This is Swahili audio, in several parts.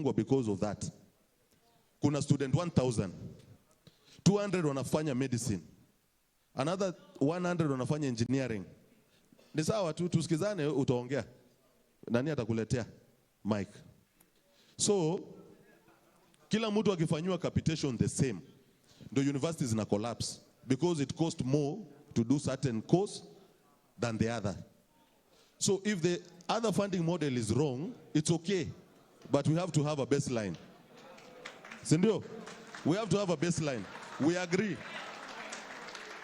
wanafungwa because of that. Kuna student 1,000. 200 wanafanya medicine. Another 100 wanafanya engineering. Ni sawa tu, tusikizane, utaongea. Nani atakuletea mic? So, kila mtu akifanywa capitation the same, the universities zina collapse because it cost more to do certain course than the other. So if the other funding model is wrong, it's okay, but we have to have a baseline. Sindio? We have to have a baseline. We agree.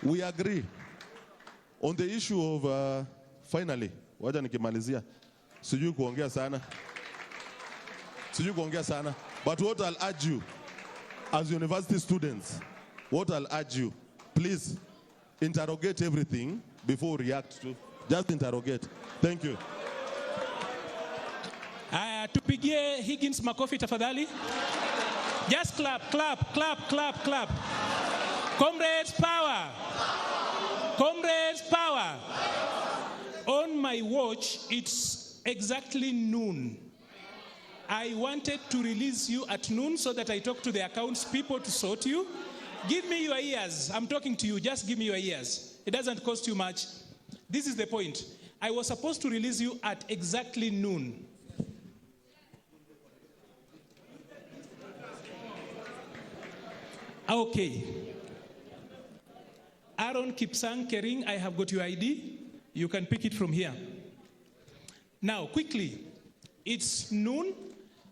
We agree. On the issue of, finally, waja nikimalizia, sijui kuongea sana, but what I'll urge you, as university students, what I'll urge you, please interrogate everything before react to. Just interrogate. Thank you. Tupigie Higgins makofi tafadhali. Just clap, clap, clap, clap, clap. Comrades, power. Comrades, power. On my watch, it's exactly noon. I wanted to release you at noon so that I talk to the accounts people to sort you. Give me your ears. I'm talking to you. Just give me your ears. It doesn't cost you much. This is the point. I was supposed to release you at exactly noon. Okay. Aaron Kipsang Kering, I have got your ID. You can pick it from here. Now, quickly. It's noon.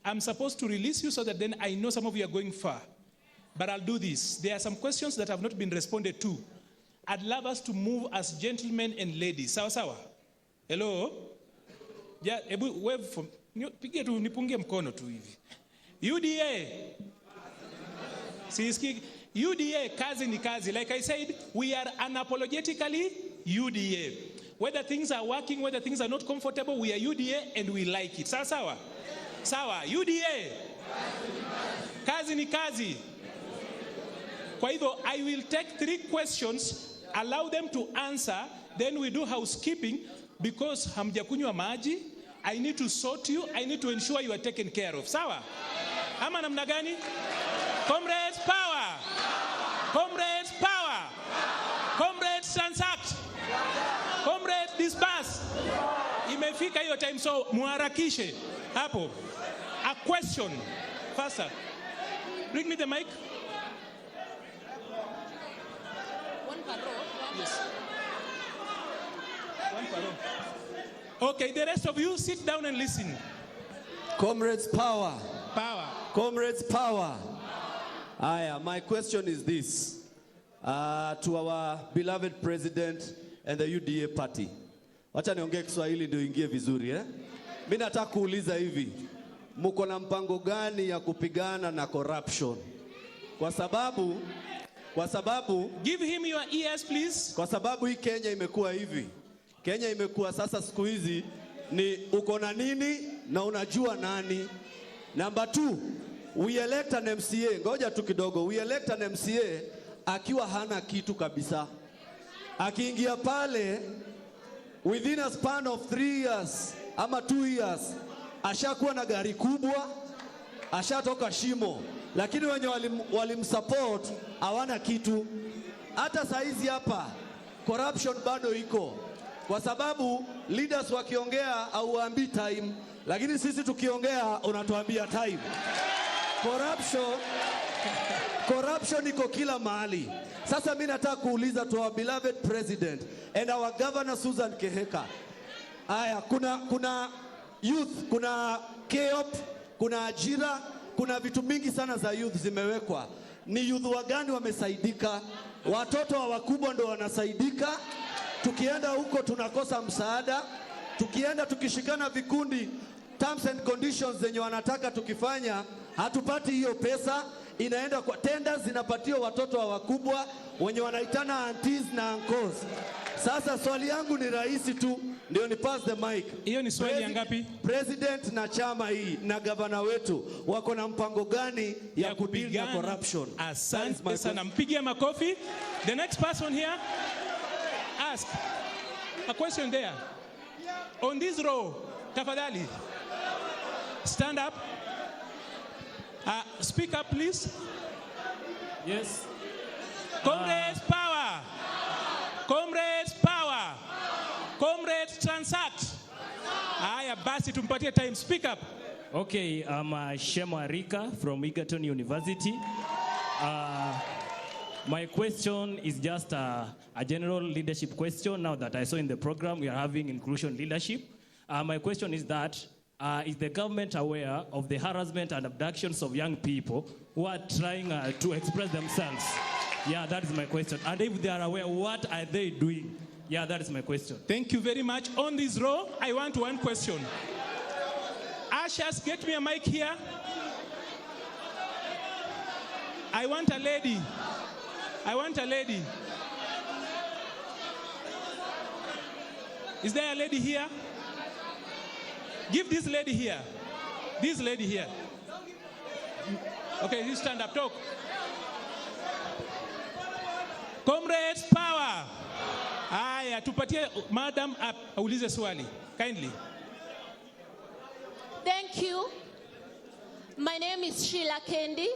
I'm supposed to release you so that then I know some of you are going far. But I'll do this. There are some questions that have not been responded to. I'd love us to move as gentlemen and ladies. Sawa sawa? Hello? Yeah, wave from pigia tu nipungie mkono tu hivi. UDA. Siski UDA kazi ni kazi. Like I said, we are unapologetically UDA. Whether things are working, whether things are not comfortable, we are UDA and we like it. Sawa sawa? Sawa, UDA. Kazi ni kazi. Kwa hivyo, I will take 3 questions, allow them to answer, then we do housekeeping, because hamjakunywa maji, I need to sort you, I need to ensure you are taken care of. Sawa? Ama namna gani? Comrades, power! Comrades, power! Comrades, transact! Comrades, disperse! Imefika hiyo time, so muharakishe. Hapo. A question. Faster. Bring me the mic. Yes. One per row. Okay, the rest of you sit down and listen. Comrades, power. Power. Comrades, power. My question is this. To our beloved president and the UDA party. Wacha niongee Kiswahili ndio ingie vizuri, eh? Mimi nataka kuuliza hivi. Mko na mpango gani ya kupigana na corruption? Kwa sababu give him your ears please. Kwa sababu hii Kenya imekuwa hivi. Kenya imekuwa sasa siku hizi ni uko na nini na unajua nani. Number 2, we elect an MCA. Ngoja tu kidogo. We elect an MCA akiwa hana kitu kabisa. Akiingia pale within a span of 3 years ama 2 years ashakuwa na gari kubwa, ashatoka shimo. Lakini wenye walimsupport hawana kitu. Hata saizi hapa corruption bado iko. Kwa sababu leaders wakiongea au waambi time, lakini sisi tukiongea unatuambia time. Corruption iko kila mahali. Sasa mimi nataka kuuliza to our beloved president and our governor Susan Keheka. Kuna youth, kuna KEOP, kuna ajira, kuna vitu mingi sana za youth zimewekwa. Ni youth wagani wamesaidika? Watoto wa wakubwa ndo wanasaidika. Tukienda huko tunakosa msaada. Tukienda tukishikana vikundi, terms and conditions zenye wanataka tukifanya, hatupati hiyo pesa. Inaenda kwa tenders, zinapatiwa watoto wa wakubwa wenye wanaitana aunties na uncles. Sasa swali yangu ni rahisi tu, ndio ni pass the mic. Hiyo ni swali ya ngapi? President na chama hii na governor wetu wako na mpango gani ya kupigana corruption? Asante sana, mpigie makofi. The next person here, ask a question there. On this row, tafadhali. Stand up. Speak up, please. Yes. Comrades, power. Comrades, power. Comrades, transact. Aya, basi tumpatie time. Speak up. Okay, I'm Shema Rika from Egerton University. My question is just a general leadership question. Now that I saw in the program we are having inclusion leadership. My question is that, is the government aware of the harassment and abductions of young people who are trying to express themselves? Yeah, that is my question. And if they are aware, what are they doing? Yeah, that is my question. Thank you very much. On this row, I want one question. Ushers, get me a mic here. I want a lady. I want a lady. Is there a lady here? Give this lady here. This lady here. Okay, you stand up, talk. Comrades, power. Aya, tupatie madam up. Aulize swali. Kindly. Thank you. My name is Sheila Kendi.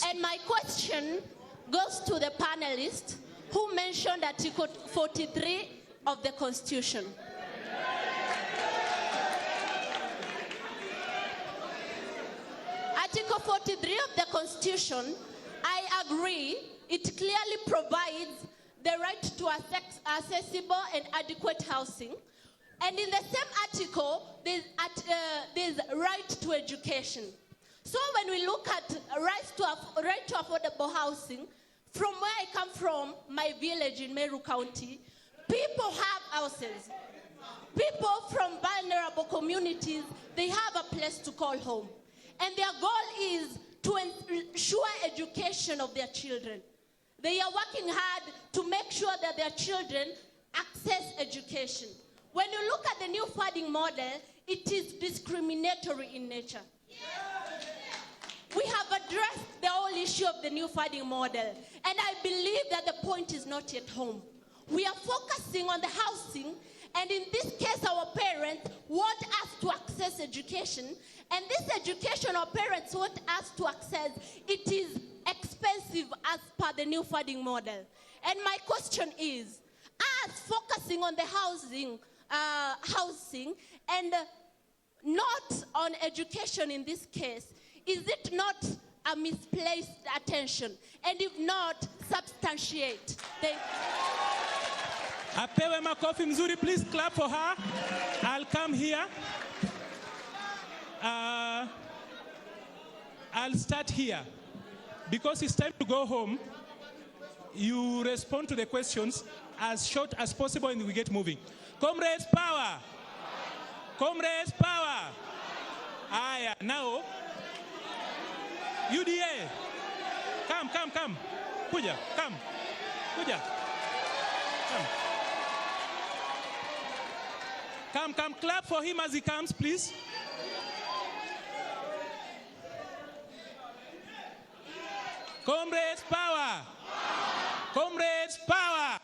And my question goes to the panelists who mentioned Article 43 of the Constitution. Article 43 of the Constitution, I agree, it clearly provides the right to accessible and adequate housing. And in the same article, there's right to education. So when we look at right to affordable housing, from where I come from, my village in Meru County, people have houses. People from vulnerable communities, they have a place to call home. And their goal is to ensure education of their children. They are working hard to make sure that their children access education. When you look at the new funding model, it is discriminatory in nature. We have addressed the whole issue of the new funding model, and I believe that the point is not yet home. We are focusing on the housing, and in this case, our parents want us to access education, and this education our parents want us to access, it is expensive as per the new funding model. And my question is, us focusing on the housing and not on education in this case, is it not a misplaced attention? And if not, substantiate. Thank you. Apewe makofi mzuri, please clap for her. I'll come here. I'll start here. Because it's time to go home, you respond to the questions as short as possible and we get moving. Comrades, power! Comrades, power! Aya, now, UDA, come. Kuja, come. Kuja. Come, clap for him as he comes, please. Comrades, power! Comrades, power!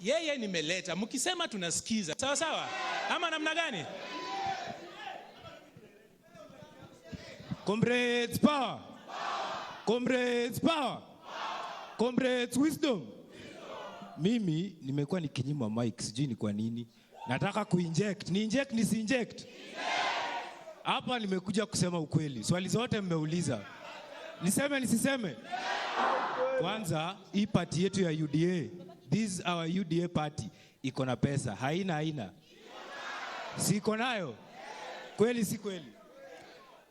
Yeye nimeleta, mkisema tunasikiza. Sawa sawa? Ama namna gani? Comrades, power! Comrades, power! Comrades, wisdom! Mimi nimekuwa nikinyima mic, sijui ni kwa nini. Nataka kuinject. Ni inject nisi inject? Hapa nimekuja kusema ukweli. Swali zote mmeuliza. Niseme nisiseme? Kwanza, hii party yetu ya UDA, this is our UDA party, iko na pesa. Haina. Si iko nayo? Kweli si kweli?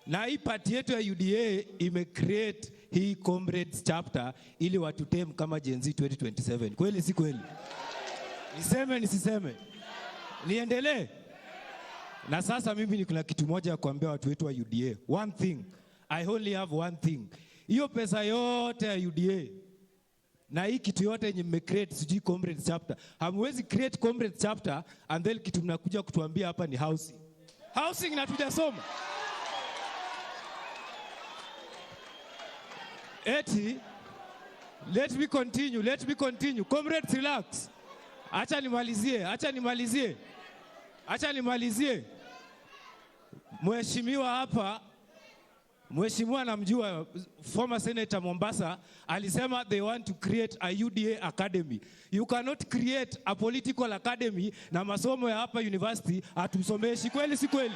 Na hii party yetu ya UDA ime-create hii comrades chapter ili watutem kama Gen Z 2027. Kweli si kweli? Niseme nisiseme? Niendelee? Na sasa mimi ni kuna kitu moja kuambia watu wetu wa UDA. One thing. I only have one thing. Hiyo pesa yote ya UDA na hii kitu yote yenye mmecreate sijui comrades chapter. Hamwezi create comrades chapter and then kitu mnakuja kutuambia hapa ni housing. Housing na tujasoma. Eti, let me continue. Comrades, relax. Acha nimalizie. Mheshimiwa hapa Mheshimiwa namjua, former senator Mombasa, alisema they want to create a UDA academy. You cannot create a political academy na masomo ya hapa university atusomeshi, kweli si kweli?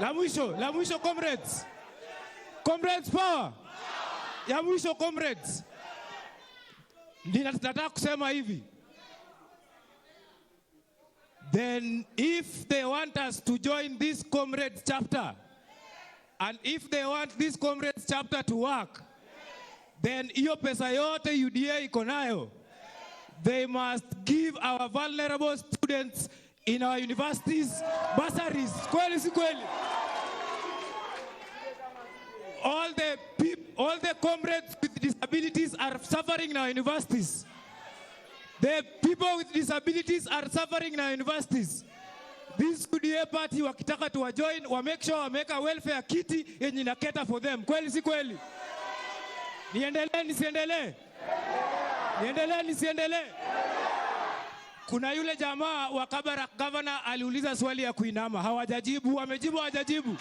La mwisho comrades. Comrades power. Ya mwisho comrades. Nataka kusema hivi. Then if they want us to join this comrades chapter, and if they want this comrades chapter to work, then hiyo pesa yote UDA iko nayo, they must give our vulnerable students in our universities bursaries. Kweli si kweli? All the comrades with disabilities are suffering in our universities. The people with disabilities are suffering in our universities. This UDA party wakitaka to join, wa make sure wameka welfare kiti yenye na cater for them. Kweli si kweli? Niendelee nisiendelee? Niendelee nisiendelee? Kuna yule jamaa wa Kabarak governor aliuliza swali ya kuinama. Hawajajibu, wamejibu hawajajibu.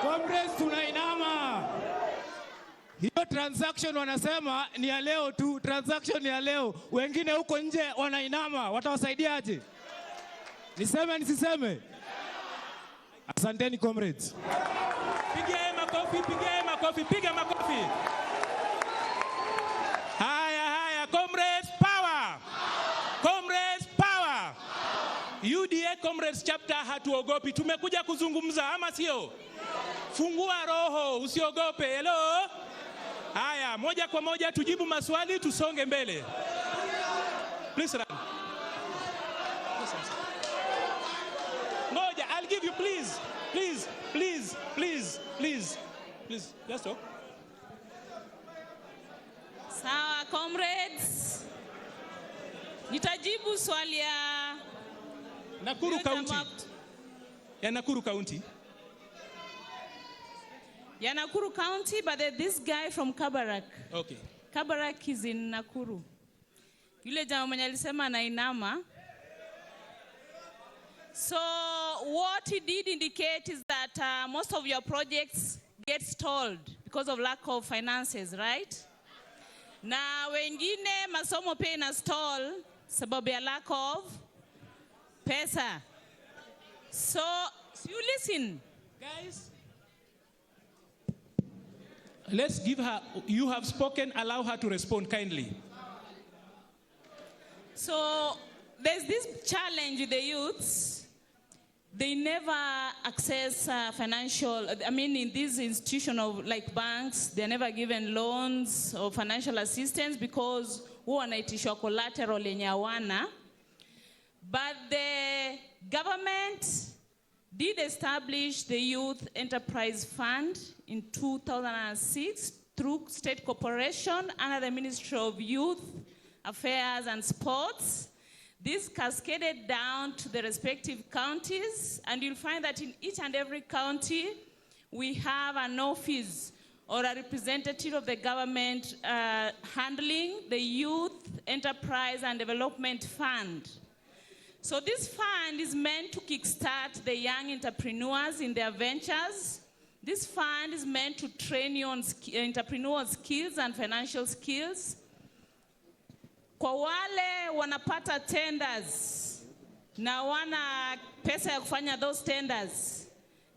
Comrades tunainama. Hiyo transaction wanasema ni ya leo tu, transaction ni ya leo. Wengine huko nje wanainama, watawasaidiaje? Niseme nisiseme? Asanteni comrades. Pigia makofi, piga makofi. Haya, comrades power. Comrades power. UDA comrades chapter hatuogopi. Tumekuja kuzungumza ama sio? Fungua roho, usiogope. Hello? Haya, moja kwa moja tujibu maswali, tusonge mbele. Please run. Moja, I'll give you please. Please, just talk. Sawa comrades. Nitajibu swali ya Nakuru County. Ya Nakuru County. Ya Nakuru County, but this guy from Kabarak. Okay. Kabarak is in Nakuru. Yule jamaa mwenye alisema anainama. So what he did indicate is that most of your projects get stalled because of lack of finances, right? Na wengine masomo pia ina stall sababu ya lack of pesa. So you listen. Guys, let's give her, you have spoken, allow her to respond kindly. So there's this challenge with the youths. They never access financial, in this institution of like banks, they're never given loans or financial assistance because huwa wanaitishwa collateral yenye hawana. But the government did establish the Youth Enterprise Fund in 2006 through state corporation under the Ministry of Youth Affairs and Sports. This cascaded down to the respective counties, and you'll find that in each and every county, we have an office or a representative of the government handling the Youth Enterprise and Development Fund. So this fund is meant to kickstart the young entrepreneurs in their ventures. This fund is meant to train you on entrepreneurial skills and financial skills. Kwa wale wanapata tenders na wana pesa ya kufanya those tenders,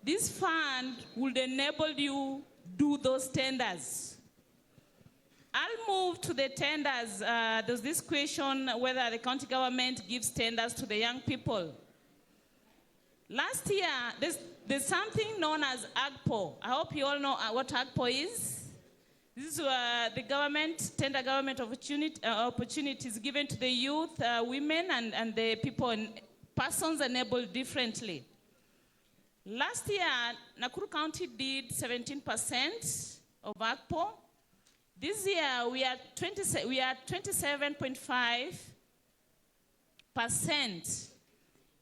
this fund will enable you do those tenders. I'll move to the tenders. There's this question whether the county government gives tenders to the young people. Last year, there's something known as AGPO. I hope you all know what AGPO is. This is the government, tender government opportunities given to the youth, women, and the people, persons enabled differently. Last year, Nakuru County did 17% of AGPO. This year, we are 27.5%.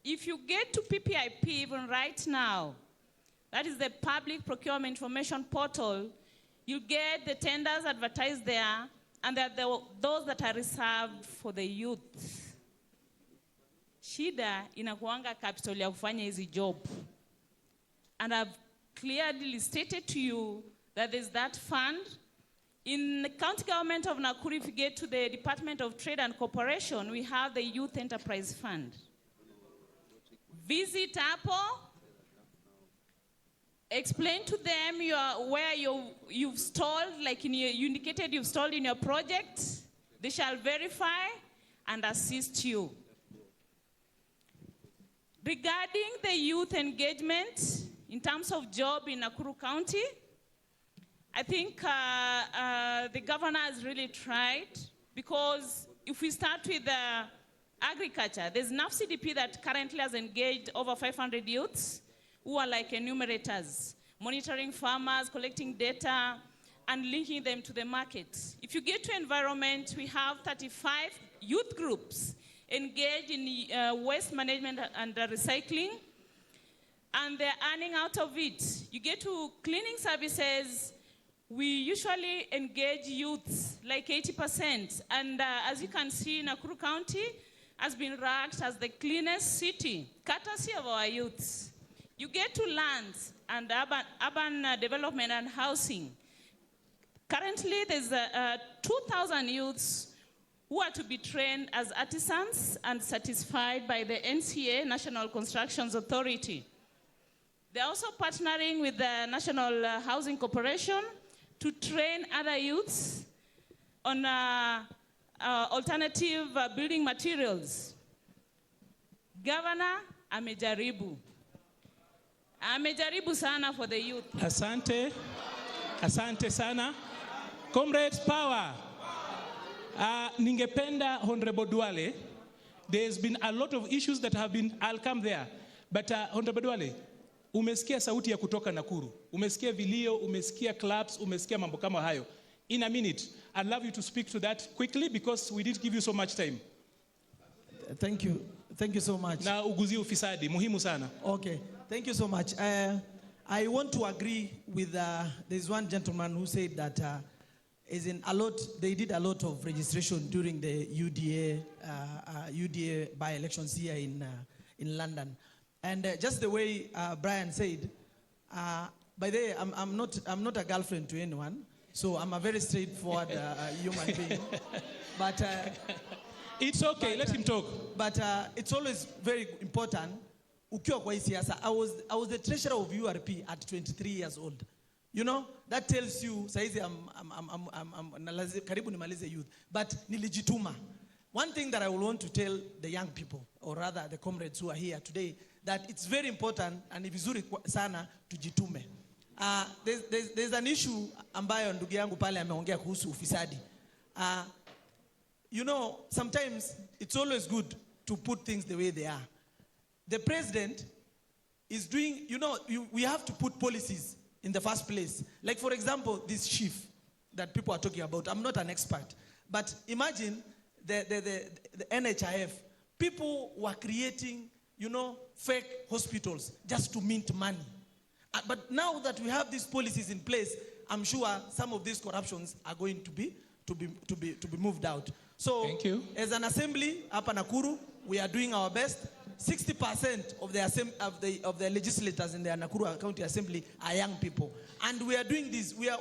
If you get to PPIP even right now, that is the Public Procurement Information Portal, you get the tenders advertised there, and those that are reserved for the youth. shida inakuanga capital ya kufanya hizi job. And I've clearly stated to you that there's that fund. In the county government of Nakuru, if you get to the Department of Trade and Cooperation, we have the Youth Enterprise Fund. Visit Apple, explain to them where you've stalled, like you indicated you've stalled in your project. They shall verify and assist you. Regarding the youth engagement, in terms of job in Nakuru County, I think the governor has really tried, because if we start with agriculture, there's enough CDP that currently has engaged over 500 youths who are like enumerators, monitoring farmers, collecting data, and linking them to the market. If you get to environment, we have 35 youth groups engaged in waste management and recycling, and they're earning out of it. You get to cleaning services, we usually engage youths, like 80%. And as you can see, Nakuru County has been ranked as the cleanest city, courtesy of our youths. You get to lands and urban development and housing. Currently, there's 2,000 youths who are to be trained as artisans and certified by the NCA, National Constructions Authority. They're also partnering with the National Housing Corporation to train other youths on alternative building materials. Governor amejaribu sana for the youth. Asante sana. Comrades, power. Ningependa Honorable Duale, there's been a lot of issues that have been, I'll come there. But Honorable Duale, umesikia sauti ya kutoka Nakuru. Umesikia vilio, umesikia claps, umesikia mambo kama hayo. In a minute, I'd love you to speak to that quickly because we didn't give you so much time. Thank you. Thank you so much. Na uguzi ufisadi, muhimu sana. Okay. Thank you so much. I want to agree with, there's one gentleman who said that they did a lot of registration during the UDA by-elections here in London. And just the way Brian said, by the way, I'm not a girlfriend to anyone, so I'm a very straightforward human being. But it's okay, let him talk. But it's always very important. Ukiwa kwa siasa, I was the treasurer of URP at 23 years old. You know, that tells you, saizi karibu nimalize youth, but nilijituma. One thing that I will want to tell the young people, or rather the comrades who are here today, that it's very important and ni vizuri sana tujitume. There's an issue ambayo ndugu yangu pale ameongea kuhusu ufisadi. You know, sometimes it's always good to put things the way they are. The president is doing, you know, we have to put policies in the first place. Like, for example, this chief that people are talking about. I'm not an expert. But imagine the NHIF. People were creating, you know, fake hospitals just to mint money. But now that we have these policies in place, I'm sure some of these corruptions are going to be moved out. So, thank you. As an assembly, hapa Nakuru, we are doing our best. 60% of the legislators in the Nakuru County Assembly are young people, and we are doing this. We are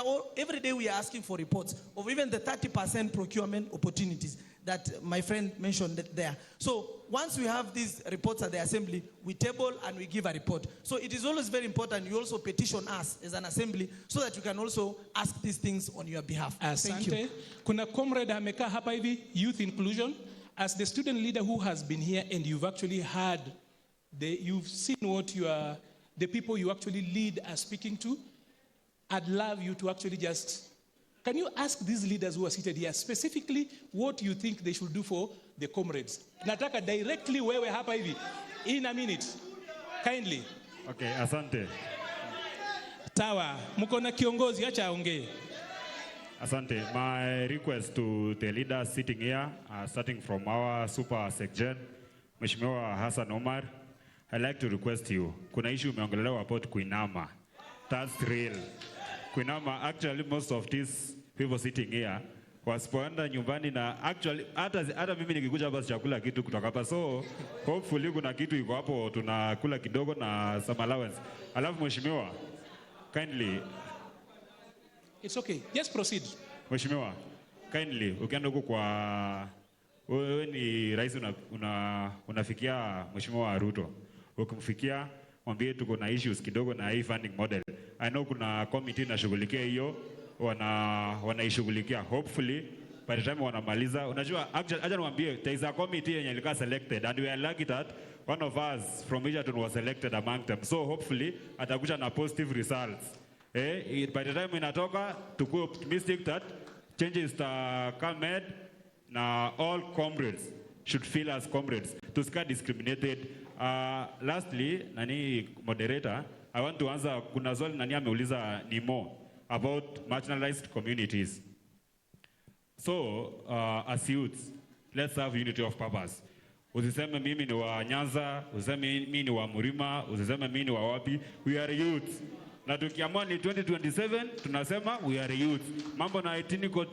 all, every day we are asking for reports of even the 30% procurement opportunities that my friend mentioned there. So once we have these reports at the Assembly, we table and we give a report. So it is always very important you also petition us as an Assembly so that you can also ask these things on your behalf. Thank you. Kuna comrade amekaa hapa hivi, youth inclusion. As the student leader who has been here and you've actually heard, you've seen what the people you actually lead are speaking to, I'd love you to actually can you ask these leaders who are seated here specifically what you think they should do for the comrades? Nataka directly wewe hapa hivi, in a minute, kindly. Okay, asante. Tawa, mko na kiongozi, acha aongee. Asante. My request to the leaders sitting here, starting from our super section, Mheshimiwa Hassan Omar, I'd like to request you. Kuna issue umeongelelewa about kuinama. That's real. Kuinama, actually most of these people sitting here wasipoenda nyumbani, na actually hata mimi nikikuja hapa chakula kitu kutoka hapa, so hopefully kuna kitu iko hapo tunakula kidogo na some allowance. Alafu mheshimiwa, kindly, It's okay. Just proceed. mheshimiwa, kindly ukienda huko kwa wewe ni rais unafikia mheshimiwa Ruto, ukimfikia mwambie tuko na issues kidogo na hii funding model. I know kuna committee inashughulikia hiyo, wanaishughulikia. Hopefully by the time wanamaliza, unajua actually acha niwaambie, there is a committee yenye ilikuwa selected and we are lucky that one of us from Egerton was selected among them, so hopefully atakuja na positive results. By the time inatoka, tukuwe optimistic that changes come made, na all comrades should feel as comrades, tusika discriminated. Lastly, nani moderator, I want to answer, kuna swali nani ameuliza Nimo about marginalized communities. So, as youths, let's have unity of purpose. Usiseme mimi ni wa Nyanza, usiseme mimi ni wa Murima, usiseme mimi ni wa wapi. We are youths. Na tukiamua ni 2027, tunasema we are youth. Mambo na ethnical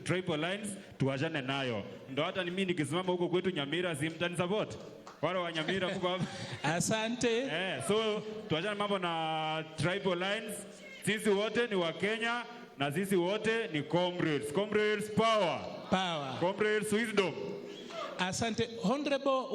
tribal lines, tuwajane nayo. Ndo hata ni mimi nikisimama huko kwetu Nyamira, si mtani support. Wale wa Nyamira huko hapa. Asante. So tuwajane mambo na tribal lines. Sisi wote ni wa Kenya na sisi wote ni comrades. Comrades power. Power. Comrades wisdom. Asante. Honorable